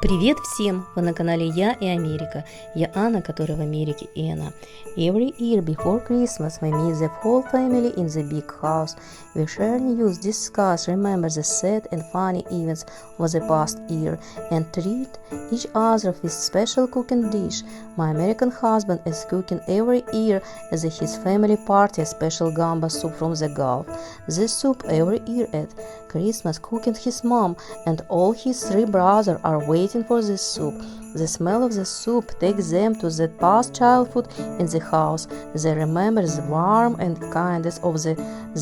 Привет всем! Вы на канале Я и Америка. Я Анна, которая в Америке, и она. Every year before Christmas, we meet the whole family in the big house. We share news, discuss, remember the sad and funny events of the past year, and treat each other with special cooking dish. My American husband is cooking every year at his family party a special gumbo soup from the Gulf. This soup every year at Christmas cooking his mom and all his three brothers are waiting for this soup. The smell of the soup takes them to the past childhood in the house. They remember the warmth and kindness of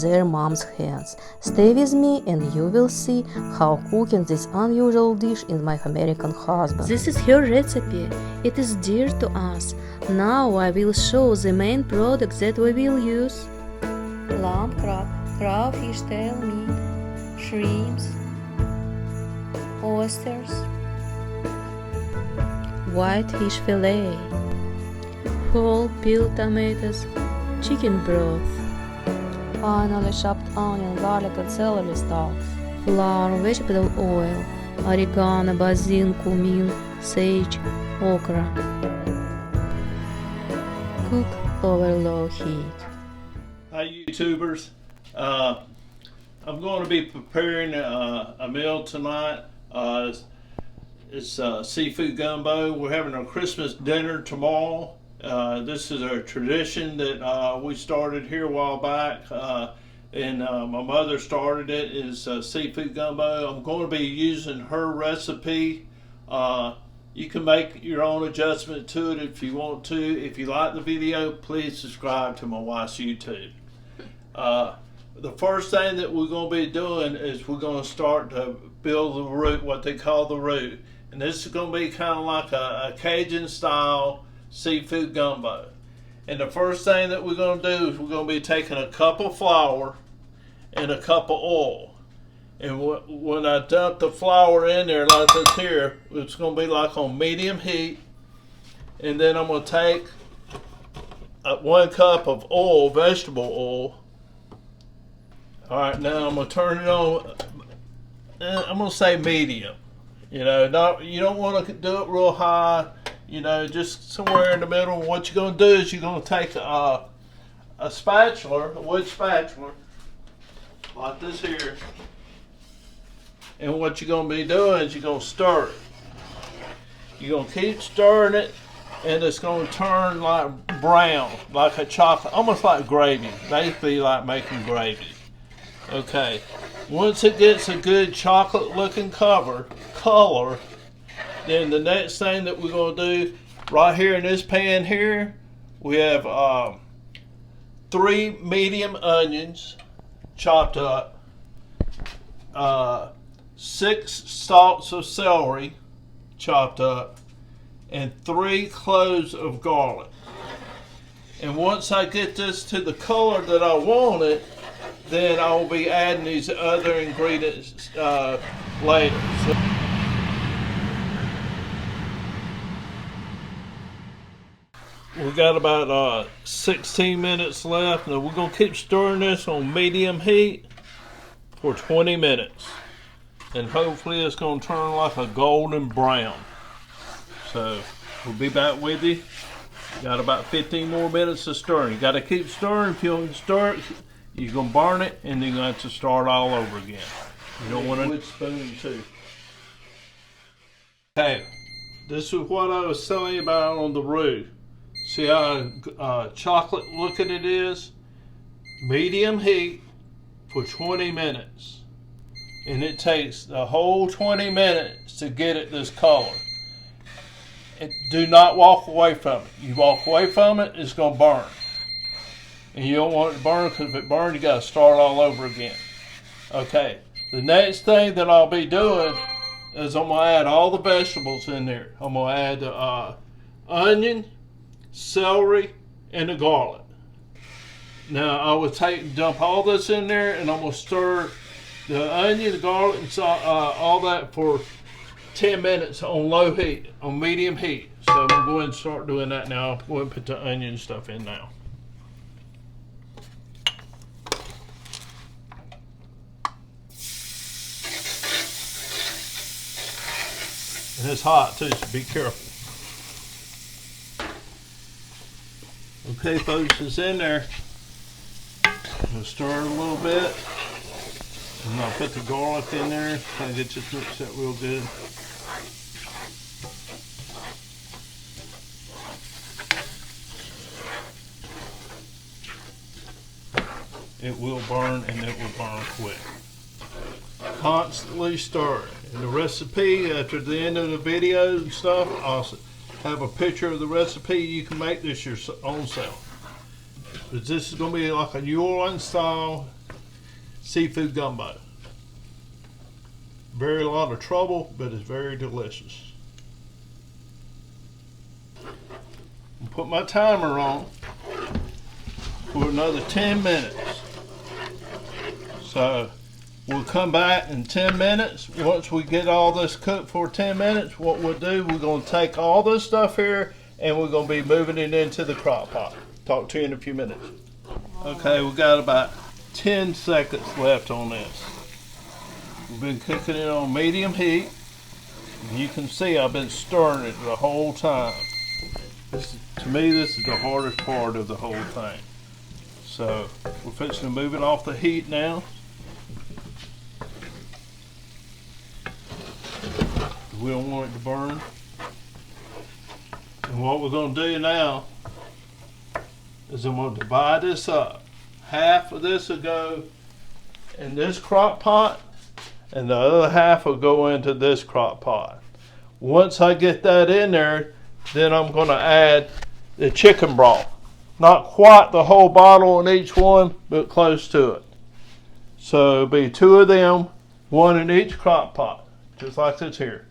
their mom's hands. Stay with me and you will see how cooking this unusual dish is my American husband. This is her recipe. It is dear to us. Now I will show the main products that we will use. Lamb crab, crawfish tail meat, shrimps, oysters, white fish fillet, whole peeled tomatoes, chicken broth, finely chopped onion, garlic and celery stalks, flour, vegetable oil, oregano, basil, cumin, sage, okra. Cook over low heat. Hi YouTubers. I'm going to be preparing a meal tonight. It's seafood gumbo. We're having a Christmas dinner tomorrow. This is a tradition that we started here a while back, and my mother started it. Is seafood gumbo. I'm going to be using her recipe. You can make your own adjustment to it if you want to. If you like the video, please subscribe to my wife's YouTube. The first thing that we're going to be doing is we're going to start to build the root, what they call the root. And this is going to be kind of like a Cajun style seafood gumbo. And the first thing that we're going to do is we're going to be taking a cup of flour and a cup of oil. And when I dump the flour in there like this here, it's going to be like on medium heat. And then I'm going to take 1 cup of oil, vegetable oil. All right, now I'm going to turn it on. I'm going to say medium. You know, you don't want to do it real high. You know, just somewhere in the middle. What you're going to do is you're going to take a spatula, a wood spatula, like this here. And what you're going to be doing is you're going to stir it. You're going to keep stirring it, and it's going to turn like brown, like a chocolate, almost like gravy. Basically like making gravy. Okay, once it gets a good chocolate looking color, then the next thing that we're going to do right here in this pan here, we have 3 medium onions chopped up, 6 stalks of celery chopped up, and 3 cloves of garlic. And once I get this to the color that I want it, then I will be adding these other ingredients later. We got about 16 minutes left. Now we're going to keep stirring this on medium heat for 20 minutes. And hopefully it's going to turn like a golden brown. So we'll be back with you. Got about 15 more minutes of stirring. You got to keep stirring. If you don't stir it, you're going to burn it, and then you're going to have to start all over again. You don't want to... Wood spoon too. Okay, this is what I was telling you about on the root. See how chocolate looking it is? Medium heat for 20 minutes. And it takes the whole 20 minutes to get it this color. And do not walk away from it. You walk away from it, it's going to burn. And you don't want it to burn, because if it burns, you got to start all over again. Okay, the next thing that I'll be doing is I'm going to add all the vegetables in there. I'm going to add the onion, celery, and the garlic. Now I will dump all this in there, and I'm going to stir the onion, the garlic, and all that for 10 minutes on low heat, on medium heat. So I'm going to go ahead and start doing that now. I'll go ahead and put the onion stuff in now. And it's hot too, so be careful. Okay, folks, it's in there. I'm gonna stir it a little bit. And I'll put the garlic in there, kind of get this mixed up real good. It will burn, and it will burn quick. Constantly stir it. In the recipe, after the end of the video and stuff, I'll have a picture of the recipe. You can make this your own self. But this is going to be like a New Orleans style seafood gumbo. Very a lot of trouble, but it's very delicious. I'll put my timer on for another 10 minutes. So we'll come back in 10 minutes. Once we get all this cooked for 10 minutes, what we'll do, we're going to take all this stuff here and we're going to be moving it into the crock pot. Talk to you in a few minutes. Okay, we got about 10 seconds left on this. We've been cooking it on medium heat. And you can see I've been stirring it the whole time. To me, this is the hardest part of the whole thing. So we're fixing to move it off the heat now. We don't want it to burn. And what we're going to do now is I'm going to divide this up. Half of this will go in this crock pot, and the other half will go into this crock pot. Once I get that in there, then I'm going to add the chicken broth. Not quite the whole bottle in each one, but close to it. So it'll be 2 of them, 1 in each crock pot, just like this here.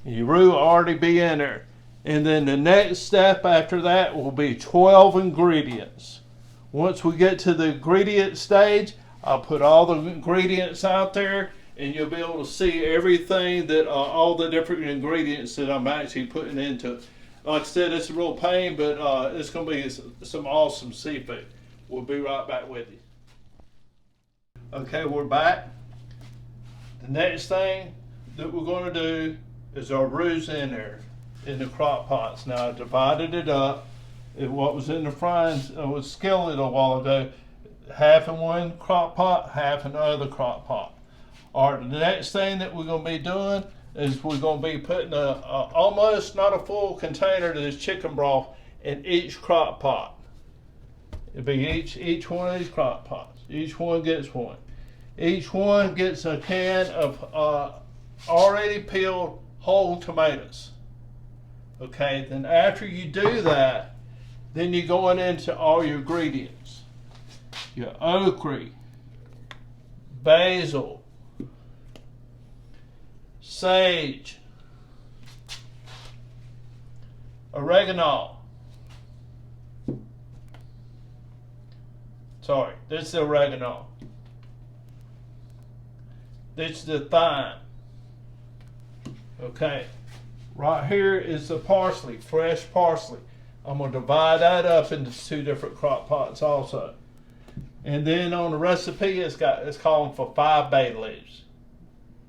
Your roux will already be in there. And then the next step after that will be 12 ingredients. Once we get to the ingredient stage, I'll put all the ingredients out there and you'll be able to see everything that all the different ingredients that I'm actually putting into it. Like I said, it's a real pain, but it's going to be some awesome seafood. We'll be right back with you. Okay, we're back. The next thing that we're going to do is our roux in there, in the crock pots. Now I divided it up. What was in the frying skillet a while ago, half in one crock pot, half in the other crock pot. All right, the next thing that we're going to be doing is we're going to be putting almost not a full container of this chicken broth in each crock pot. It'll be each one of these crock pots. Each one gets one. Each one gets a can of already peeled whole tomatoes. Okay, then after you do that, then you're going into all your ingredients. Your okra, basil, sage, oregano. Sorry, this is the oregano. This is the thyme. Okay, right here is the parsley, fresh parsley. I'm going to divide that up into 2 different crock pots also. And then on the recipe, it's calling for 5 bay leaves.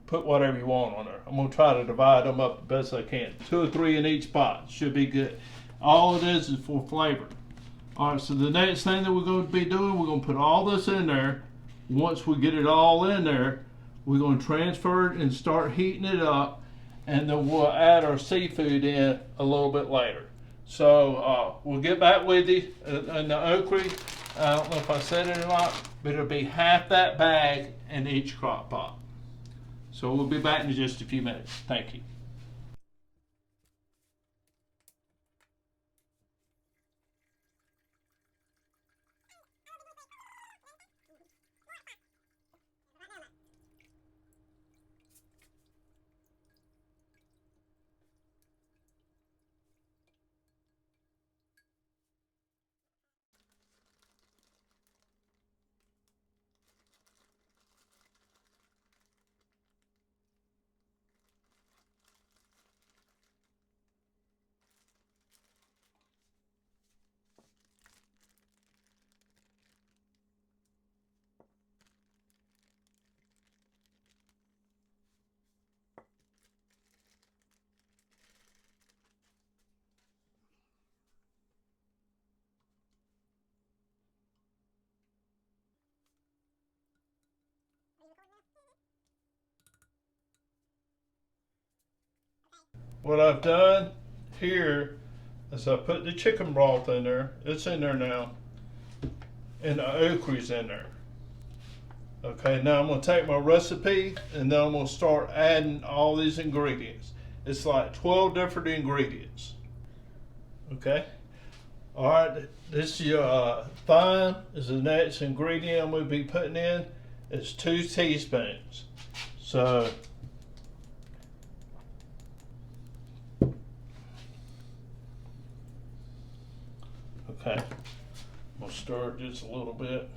Put whatever you want on there. I'm going to try to divide them up the best I can. 2 or 3 in each pot. Should be good. All it is for flavor. All right, so the next thing that we're going to be doing, we're going to put all this in there. Once we get it all in there, we're going to transfer it and start heating it up. And then we'll add our seafood in a little bit later. So we'll get back with you. And the okra, I don't know if I said it or not, but it'll be half that bag in each crock pot. So we'll be back in just a few minutes. Thank you. what I've done here is I put the chicken broth in there. It's in there now. And the okra's in there. Okay, now I'm going to take my recipe and then I'm going to start adding all these ingredients. It's like 12 different ingredients. Okay. All right, this is your thyme is the next ingredient I'm going to be putting in. It's 2 teaspoons. So okay, I'm going to stir it just a little bit.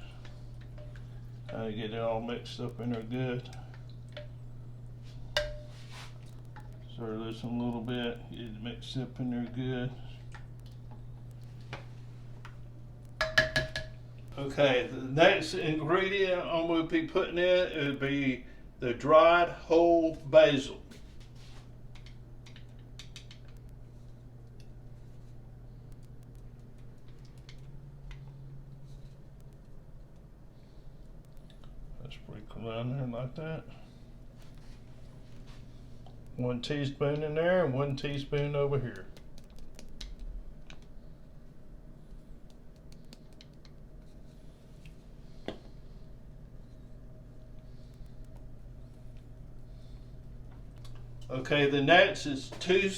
Kind of get it all mixed up in there good. Stir this a little bit, get it mixed up in there good. Okay, the next ingredient I'm going to be putting in would be the dried whole basil. Sprinkle down there like that. 1 teaspoon in there and 1 teaspoon over here. Okay, the next is two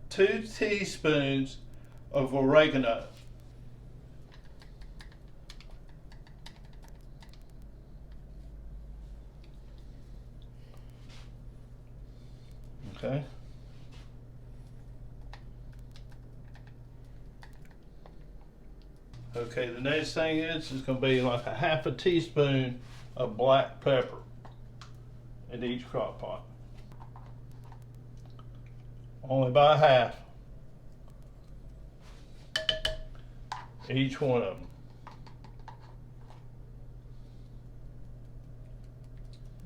teaspoons of oregano. Okay. Okay, the next thing is going to be like a half a teaspoon of black pepper in each crock pot. Only by half. Each one of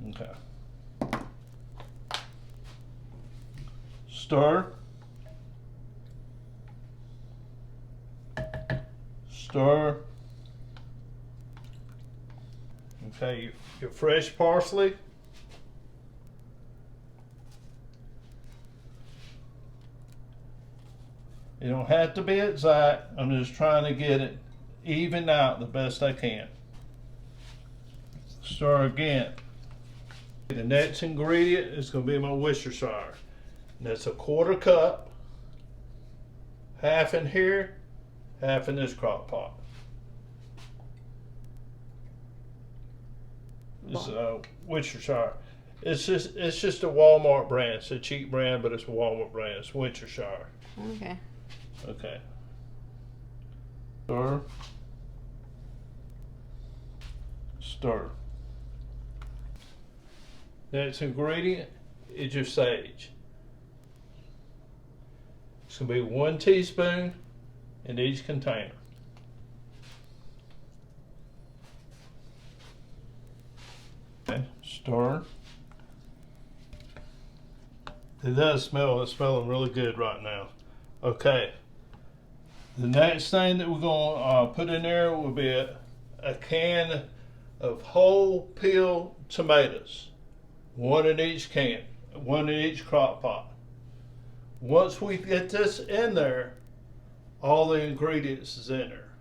them. Okay. Stir. Stir. Okay, your fresh parsley. You don't have to be exact. I'm just trying to get it even out the best I can. Stir again. The next ingredient is going to be my Worcestershire. And that's a 1/4 cup. Half in here, half in this crock pot. This Worcestershire. It's just a Walmart brand. It's a cheap brand, but it's a Walmart brand. It's Worcestershire. Okay. Okay. Stir. Stir. Next ingredient is your sage. It's going to be 1 teaspoon in each container. Okay. Stir. It does smell. It's smelling really good right now. Okay. The next thing that we're going to put in there will be a can of whole peel tomatoes. 1 in each can, 1 in each crock pot. Once we get this in there, all the ingredients is in there.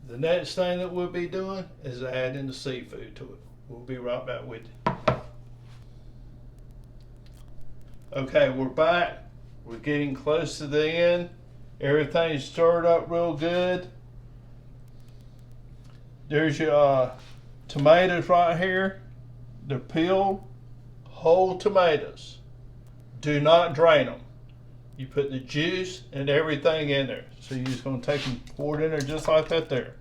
The next thing that we'll be doing is adding the seafood to it. We'll be right back with you. Okay, we're back. We're getting close to the end. Everything's stirred up real good. There's your tomatoes right here. They're peeled whole tomatoes. Do not drain them. You put the juice and everything in there. So you're just going to take them, pour it in there just like that there.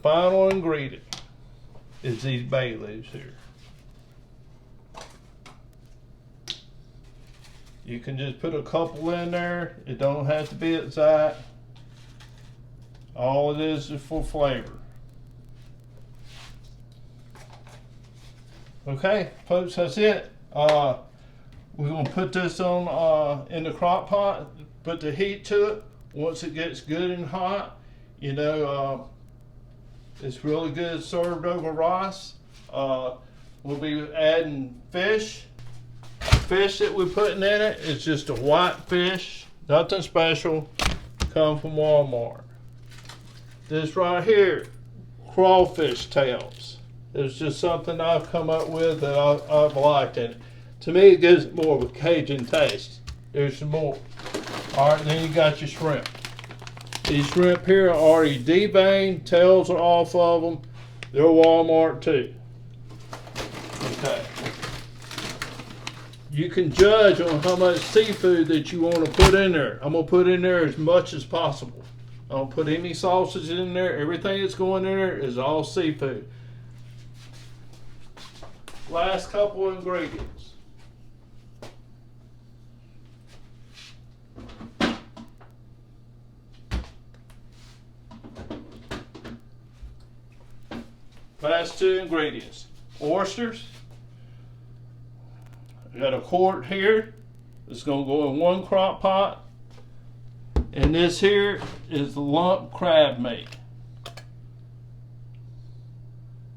Final ingredient is these bay leaves here. You can just put a couple in there. It don't have to be exact. All it is for flavor. Okay, folks, that's it. We're gonna put this on in the crock pot. Put the heat to it. Once it gets good and hot, you know, it's really good served over rice. We'll be adding fish. fish that we're putting in it is just a white fish, nothing special, come from Walmart. This right here, crawfish tails. It's just something I've come up with that I've liked in it. To me, it gives it more of a Cajun taste. There's some more. All right, then you got your shrimp. These shrimp here are already deveined, tails are off of them. They're Walmart too. Okay. You can judge on how much seafood that you want to put in there. I'm going to put in there as much as possible. I don't put any sausage in there. Everything that's going in there is all seafood. Last couple ingredients. Last two ingredients. Oysters. I got a quart here. It's going to go in one crock pot. And this here is the lump crab meat.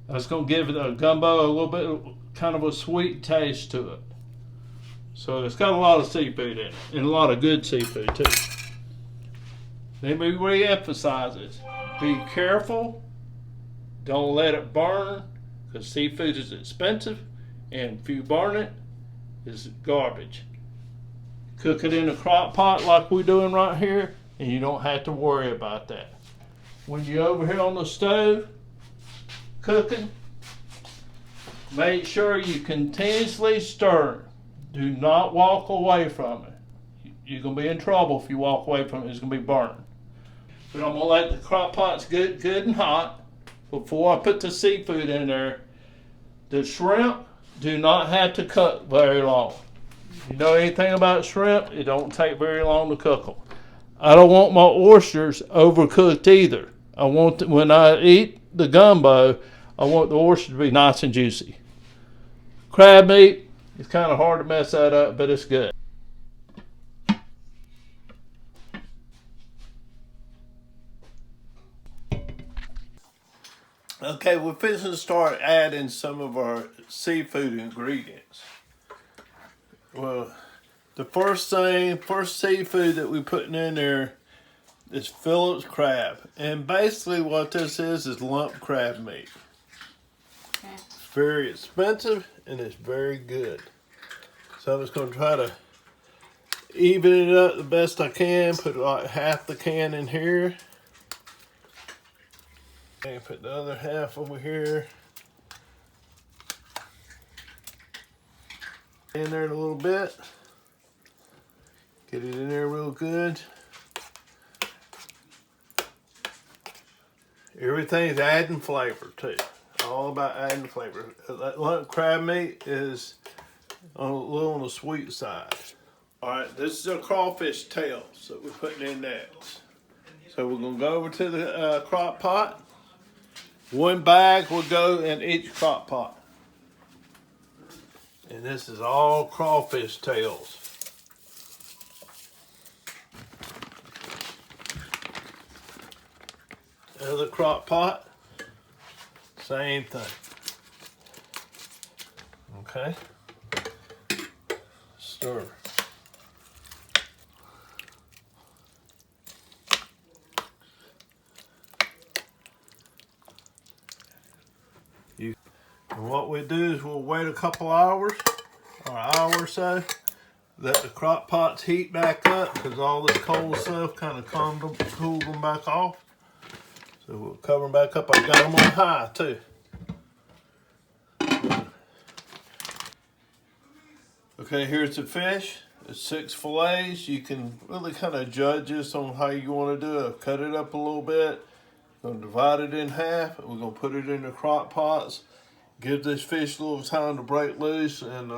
That's going to give it a gumbo, a little bit of kind of a sweet taste to it. So it's got a lot of seafood in it, and a lot of good seafood too. Let me re-emphasize this. Be careful. Don't let it burn, because seafood is expensive, and if you burn it, it's garbage. Cook it in a crock pot like we're doing right here, and you don't have to worry about that. When you're over here on the stove cooking, make sure you continuously stir. Do not walk away from it. You're going to be in trouble if you walk away from it. It's going to be burning. But I'm going to let the crock pots get good and hot before I put the seafood in there. The shrimp do not have to cook very long. You know anything about shrimp, it don't take very long to cook them. I don't want my oysters overcooked either. I want when I eat the gumbo, I want the oysters to be nice and juicy. Crab meat, it's kind of hard to mess that up, but it's good. Okay, we're fixing to start adding some of our seafood ingredients. Well, the first seafood that we're putting in there is Phillips crab. And basically what this is lump crab meat. Okay. It's very expensive and it's very good. So I'm just going to try to even it up the best I can. Put like half the can in here. And put the other half over here. In there a little bit. Get it in there real good. Everything's adding flavor too. All about adding flavor. That lump crab meat is a little on the sweet side. All right, this is our crawfish tails that we're putting in next. So we're gonna go over to the crock pot. One bag will go in each crock pot. And this is all crawfish tails. Another crock pot, same thing. Okay. Stir. And what we do is we'll wait a couple hours, or an hour or so, let the crock pots heat back up, because all this cold stuff kind of cooled them back off. So we'll cover them back up. I got them on high too. Okay, here's the fish. It's 6 fillets. You can really kind of judge this on how you want to do it. Cut it up a little bit. We're going to divide it in half. We're going to put it in the crock pots. Give this fish a little time to break loose, and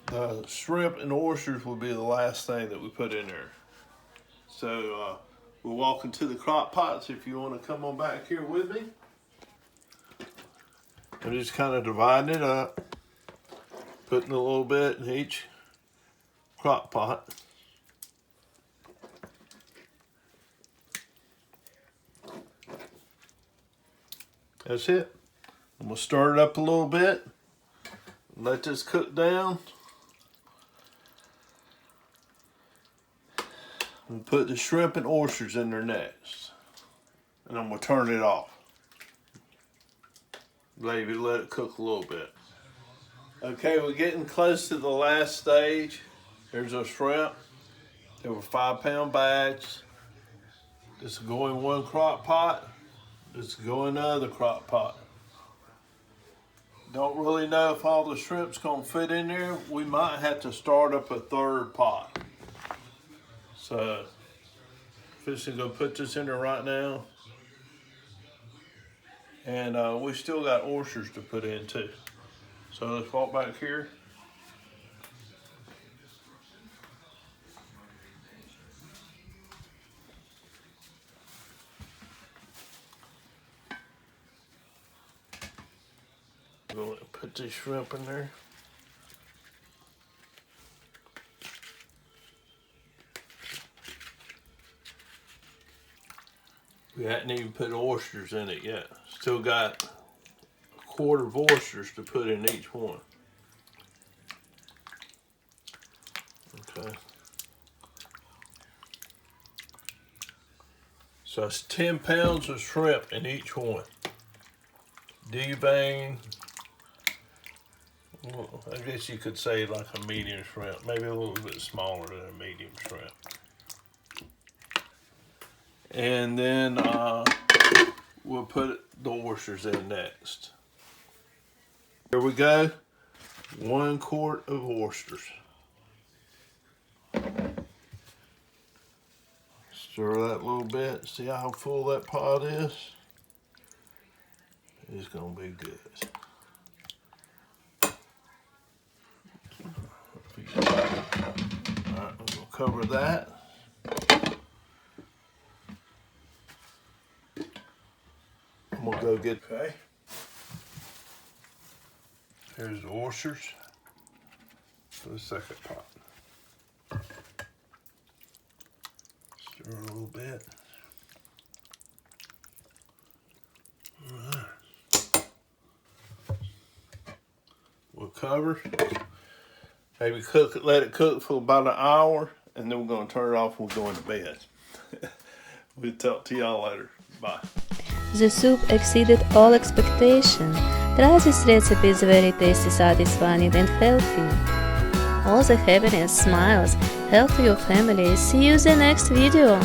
the shrimp and oysters will be the last thing that we put in there. So we'll walk into the crock pots if you want to come on back here with me. I'm just kind of dividing it up, putting a little bit in each crock pot. That's it. I'm going to stir it up a little bit. Let this cook down. We put the shrimp and oysters in there next. And then we'll turn it off. Maybe let it cook a little bit. Okay, we're getting close to the last stage. Here's our shrimp. They were 5-pound bags. This will go in one crock pot. This will go in the other crock pot. Don't really know if all the shrimp's gonna fit in there. We might have to start up a third pot. So, fishing gonna put this in there right now. And we still got oysters to put in too. So let's walk back here. Go ahead and put this shrimp in there. We hadn't even put oysters in it yet. Still got a quarter of oysters to put in each one. Okay. So it's 10 pounds of shrimp in each one. Deveined. Well, I guess you could say like a medium shrimp, maybe a little bit smaller than a medium shrimp. And then we'll put the oysters in next. Here we go. 1 quart of oysters. Stir that a little bit. See how full that pot is? It's gonna be good. Alright, we're gonna cover that. I'm gonna go get, okay. Here's the oysters for the second pot. Stir a little bit. Alright. We'll cover. Maybe let it cook for about an hour, and then we're gonna turn it off and we're going to bed. We'll talk to y'all later. Bye. The soup exceeded all expectation. Try this recipe, is very tasty, satisfying and healthy. All the happiness, smiles, health to your family. See you in the next video.